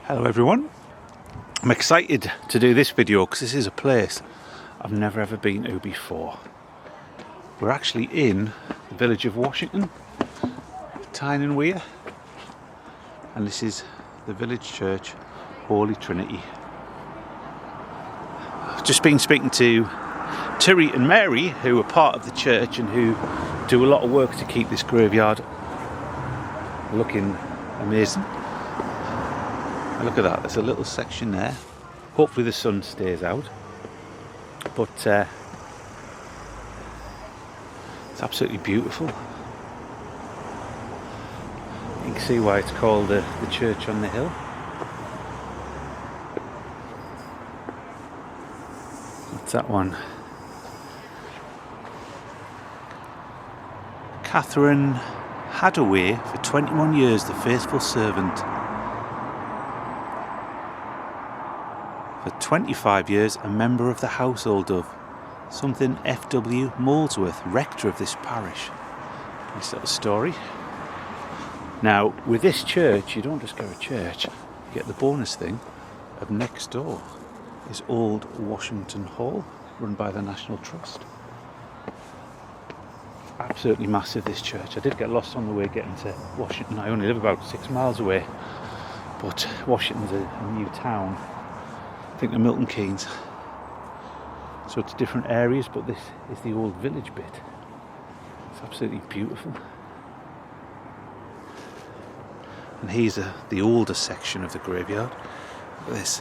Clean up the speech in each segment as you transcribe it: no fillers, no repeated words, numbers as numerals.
Hello everyone, I'm excited to do this video because this is a place I've never ever been to before. We're actually in the village of Washington, Tyne-and-Wear, and this is the village church, Holy Trinity. I've just been speaking to Terry and Mary, who are part of the church and who do a lot of work to keep this graveyard looking amazing. Look at that, there's a little section there. Hopefully the sun stays out, but it's absolutely beautiful. You can see why it's called the church on the hill. What's that one? Catherine Hadaway, for 21 years the faithful servant. For 25 years, a member of the household of something F.W. Molesworth, rector of this parish. Nice little story. Now, with this church, you don't just go to church, you get the bonus thing of next door is Old Washington Hall, run by the National Trust. Absolutely massive, this church. I did get lost on the way getting to Washington. I only live about 6 miles away, but Washington's a new town. I think the Milton Keynes, so it's different areas, but this is the old village bit. It's absolutely beautiful. And here's the older section of the graveyard. Look at this,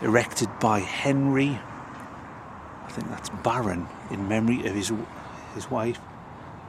erected by Henry, I think that's Baron, in memory of his wife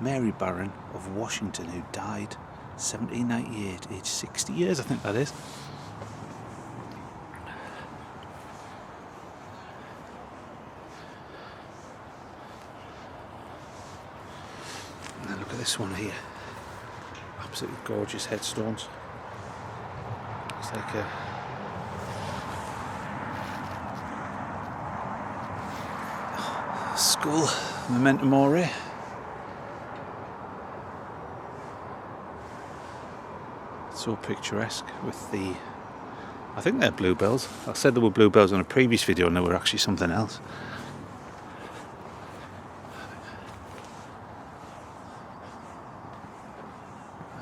Mary Baron of Washington, who died 1798, aged 60 years, I think that is. Look at this one here, absolutely gorgeous headstones. It's like a skull, memento mori. So picturesque with the, I think they're bluebells. I said there were bluebells on a previous video and they were actually something else.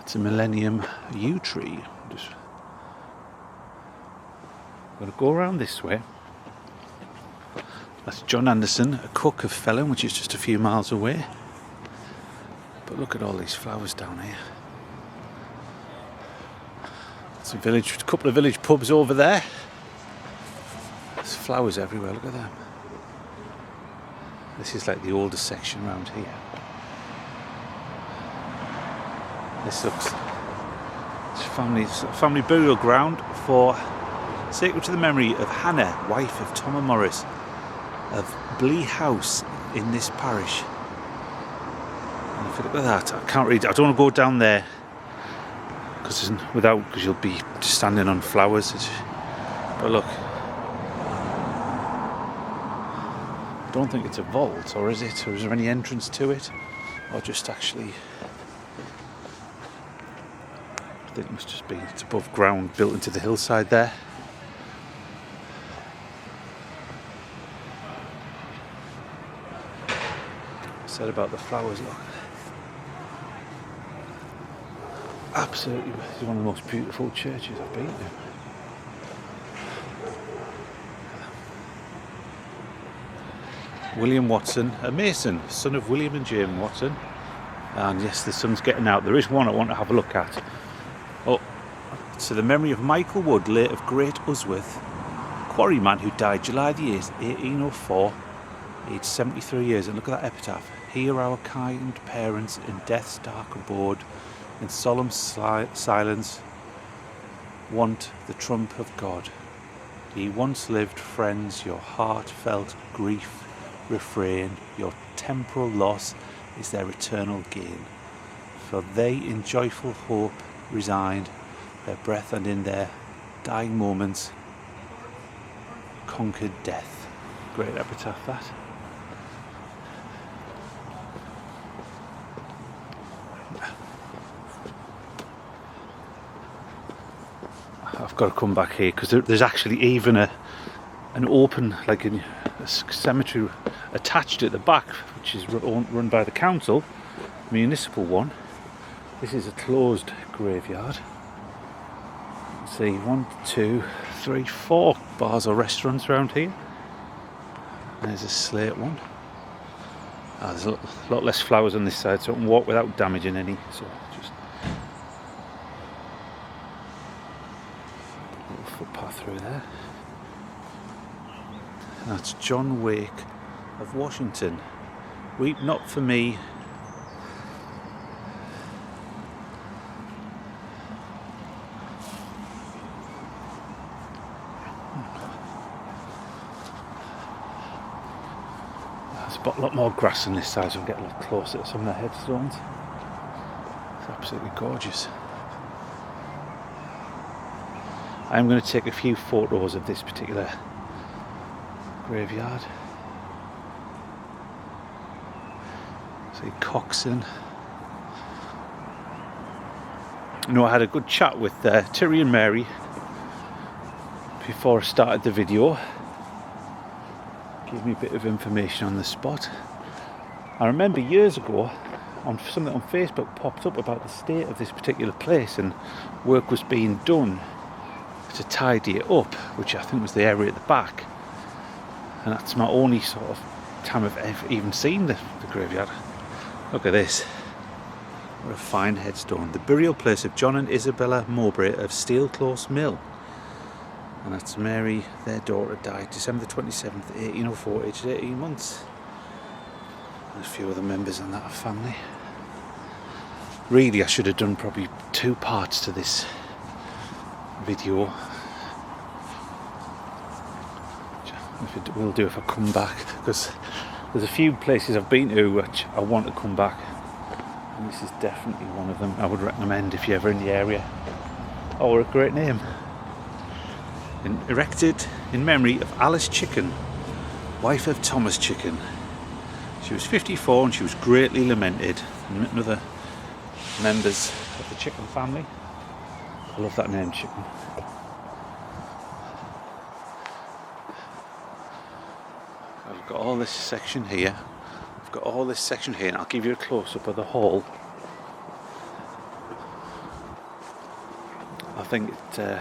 It's a millennium yew tree. Just going to go around this way. That's John Anderson, a cook of Felham, which is just a few miles away. But look at all these flowers down here. It's a couple of village pubs over there. There's flowers everywhere, look at them. This is like the oldest section around here. This looks, it's family burial ground for sacred to the memory of Hannah, wife of Thomas Morris of Blee House in this parish. And if you look at that, I can't read. I don't want to go down there because you'll be just standing on flowers. But look, I don't think it's a vault, or is it? Or is there any entrance to it, or just actually? I think it must just be, it's above ground, built into the hillside there. I said about the flowers, look. Absolutely, it's one of the most beautiful churches I've been to. William Watson, a mason, son of William and Jane Watson. And yes, the sun's getting out. There is one I want to have a look at. Oh, to the memory of Michael Wood, late of Great Usworth, quarryman who died July the 8th, 1804, aged 73 years. And look at that epitaph. Hear our kind parents in death's dark abode, in solemn silence, want the trump of God. Ye once lived friends, your heartfelt grief refrain, your temporal loss is their eternal gain. For they in joyful hope resigned their breath, and in their dying moments conquered death. Great epitaph, that. I've got to come back here because there's actually even an open, like a cemetery attached at the back, which is run by the council, municipal one. This is a closed graveyard. Let's see, 1, 2, 3, 4 bars or restaurants around here. There's a slate one. There's a lot less flowers on this side, so I can walk without damaging any. So just a little footpath through there. And that's John Wake of Washington. Weep not for me. There's a lot more grass on this side, so we'll get a lot closer to some of the headstones. It's absolutely gorgeous. I'm going to take a few photos of this particular graveyard. See Coxon. I had a good chat with Terry and Mary before I started the video. Give me a bit of information on the spot. I remember years ago something on Facebook popped up about the state of this particular place, and work was being done to tidy it up, which I think was the area at the back. And that's my only sort of time I've ever even seen the graveyard. Look at this. What a fine headstone. The burial place of John and Isabella Mowbray of Steel Close Mill. And that's Mary, their daughter, died December the 27th, 1804, aged 18 months. And a few other members in that family. Really, I should have done probably 2 parts to this video. It will do if I come back, because there's a few places I've been to which I want to come back. And this is definitely one of them I would recommend if you're ever in the area. Oh, what a great name. Erected in memory of Alice Chicken, wife of Thomas Chicken. She was 54 and she was greatly lamented. And other members of the Chicken family. I love that name, Chicken. I've got all this section here. And I'll give you a close-up of the hall. I think it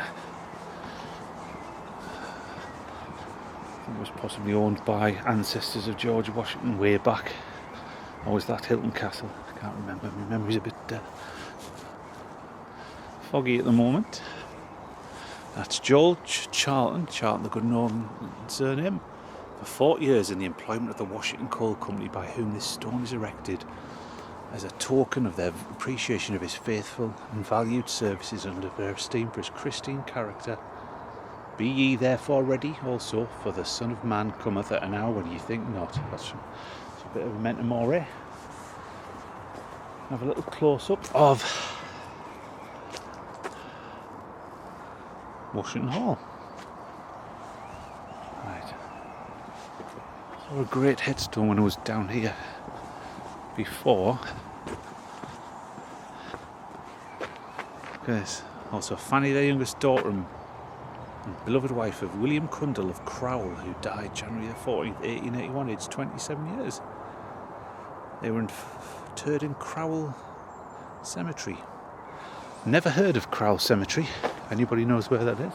was possibly owned by ancestors of George Washington way back. Or was that Hilton Castle? I can't remember. My memory's a bit foggy at the moment. That's George Charlton the good northern surname, for 40 years in the employment of the Washington Coal Company, by whom this stone is erected as a token of their appreciation of his faithful and valued services and of their esteem for his Christian character. Be ye therefore ready also, for the Son of Man cometh at an hour when ye think not. That's a bit of a memento mori. Have a little close-up of Washington Hall. Right. So a great headstone when I was down here before. Look at this. Also Fanny, their youngest daughter, and beloved wife of William Cundall of Crowell, who died January the 14th, 1881, aged 27 years. They were interred in Crowell Cemetery. Never heard of Crowell Cemetery. Anybody knows where that is?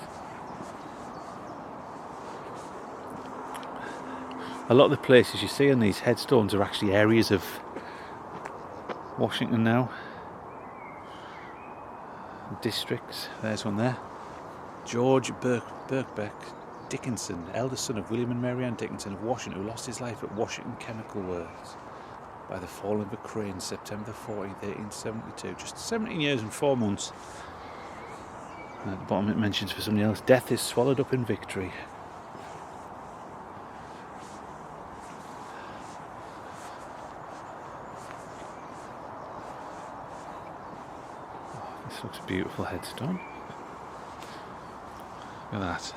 A lot of the places you see on these headstones are actually areas of Washington now. Districts. There's one there. George Birkbeck Dickinson, eldest son of William and Mary Ann Dickinson of Washington, who lost his life at Washington Chemical Works by the fall of a crane, September 14th, 1872. Just 17 years and 4 months. And at the bottom it mentions for somebody else, death is swallowed up in victory. Oh, this looks a beautiful headstone. Look at that.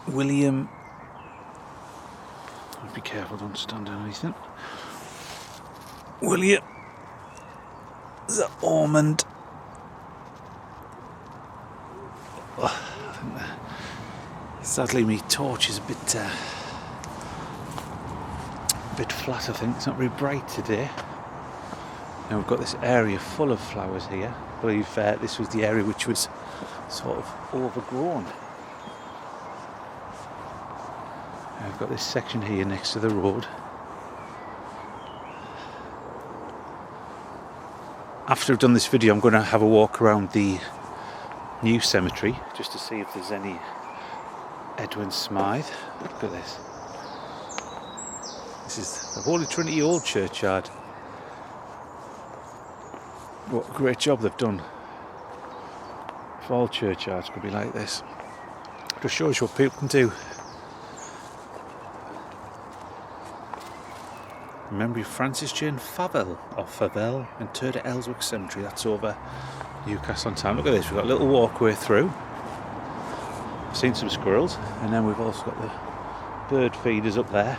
William, be careful, don't stand on anything. William the Ormond Sadly, my torch is a bit flat. I think it's not very bright today. Now we've got this area full of flowers here. I believe this was the area which was sort of overgrown. I've got this section here next to the road. After I've done this video, I'm going to have a walk around the new cemetery just to see if there's any Edwin Smythe. Look at this. This is the Holy Trinity Old Churchyard. What a great job they've done. If all churchyards could be like this. Just shows you what people can do. Memory of Francis Jane Favell, interred at Ellswick Cemetery. That's over Newcastle on Tyne. Look at this, we've got a little walkway through. I've seen some squirrels, and then we've also got the bird feeders up there.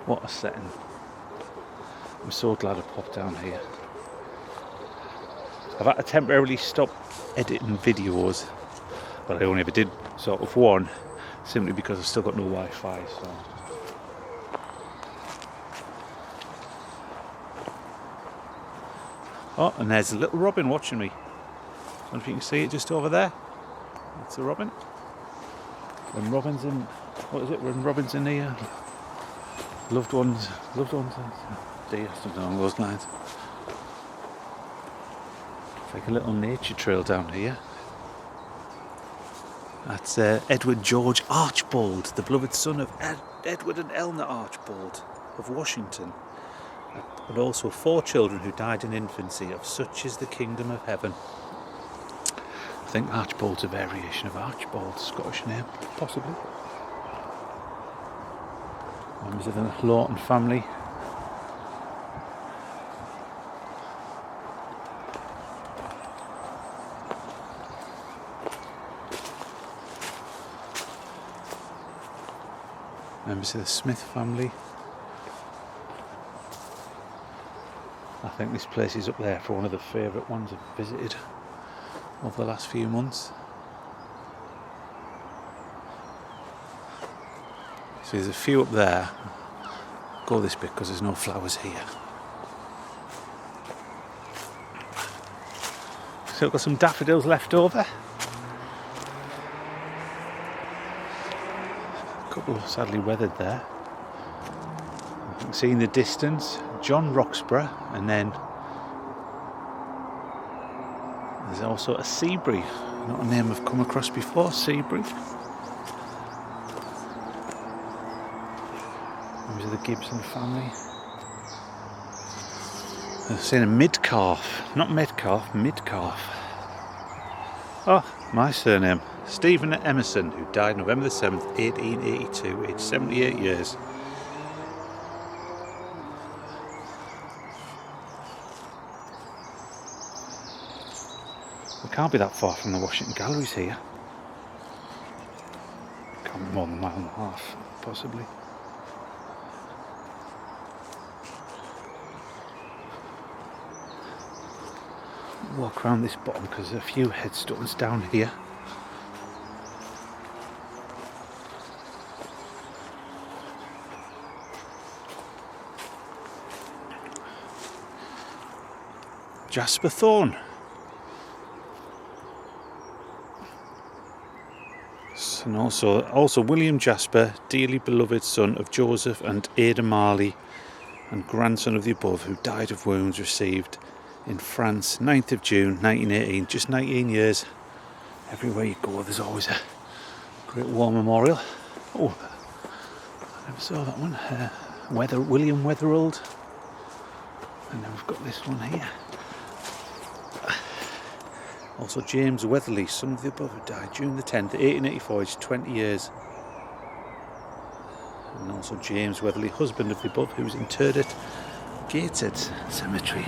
What a setting. I'm so glad I popped down here. I've had to temporarily stop editing videos. But I only ever did sort of one, simply because I've still got no Wi-Fi. So. Oh, and there's a little robin watching me. I don't know if you can see it just over there. That's a robin. When robins in, what is it? When robins in the loved ones, dear, something along those lines. It's like a little nature trail down here. That's Edward George Archbold, the beloved son of Edward and Eleanor Archbold of Washington, but also 4 children who died in infancy. Of such is the kingdom of heaven. I think Archbold's a variation of Archbold, Scottish name, possibly. Members of the Lawton family. Members of the Smith family. I think this place is up there for one of the favourite ones I've visited over the last few months. So there's a few up there. Go this bit because there's no flowers here. So I've got some daffodils left over. Sadly weathered there. You can see in the distance John Roxburgh, and then there's also a Seabury, not a name I've come across before. Seabury. Members of the Gibson family. I've seen a Midcalf, not Metcalf, Midcalf. Oh, my surname. Stephen Emerson, who died November the 7th, 1882, aged 78 years. We can't be that far from the Washington Galleries here. Can't be more than a mile and a half, possibly. Walk around this bottom because there's a few headstones down here. Jasper Thorne. And also William Jasper, dearly beloved son of Joseph and Ada Marley, and grandson of the above, who died of wounds received in France, 9th of June 1918, just 19 years. Everywhere you go there's always a Great War Memorial. Oh, I never saw that one. William Weatherald. And then we've got this one here. Also James Weatherly, son of the above, who died June the 10th, 1884, aged 20 years. And also James Weatherly, husband of the above, who was interred at Gateshead Cemetery.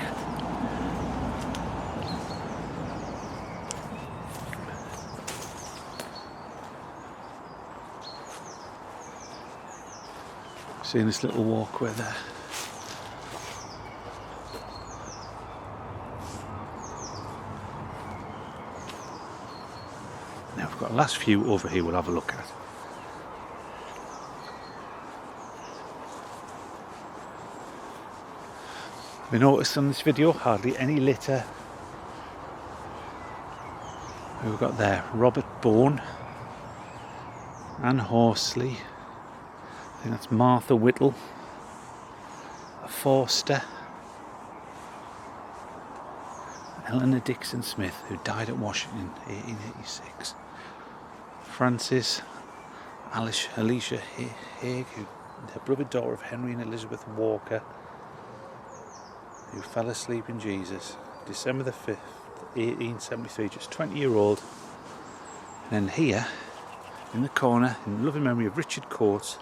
Seeing this little walkway there. we've got a last few over here we'll have a look at. We noticed on this video hardly any litter. Who we've got there? Robert Bourne, Anne Horsley, I think that's Martha Whittle, a Forster, Eleanor Dixon Smith, who died at Washington in 1886, Frances Alicia Haig, who the brother daughter of Henry and Elizabeth Walker, who fell asleep in Jesus, December the 5th, 1873, just 20-year-old. And then here, in the corner, in loving memory of Richard Coates,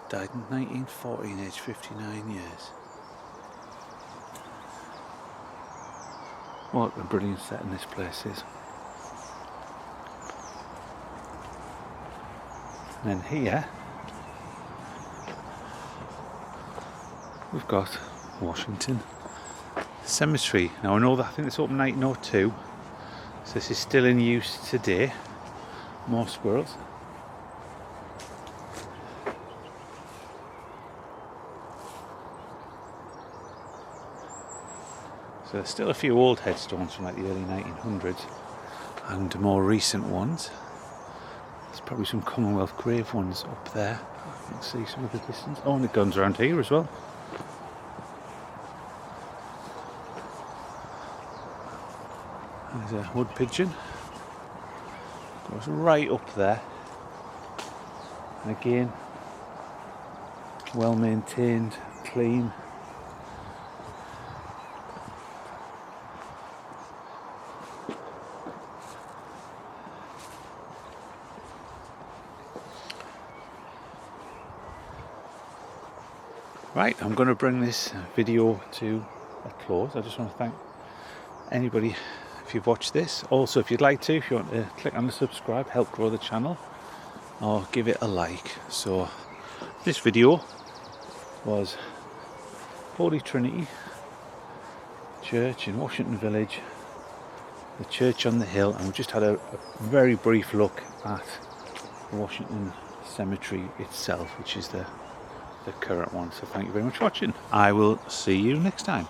died in 1914, aged 59 years. What a brilliant setting this place is. And then here, we've got Washington Cemetery. Now I know that I think it's opened 1902, so this is still in use today. More squirrels. So there's still a few old headstones from like the early 1900s and more recent ones. There's probably some Commonwealth grave ones up there. You can see some of the distance. Oh, and the guns around here as well. There's a wood pigeon. Goes right up there. And again, well maintained, clean. Right, I'm going to bring this video to a close. I just want to thank anybody if you've watched this. Also, if you'd like to, if you want to click on the subscribe, help grow the channel, or give it a like. So this video was Holy Trinity Church in Washington Village, the church on the hill, and we just had a very brief look at Washington Cemetery itself, which is the current one. So thank you very much for watching. I will see you next time.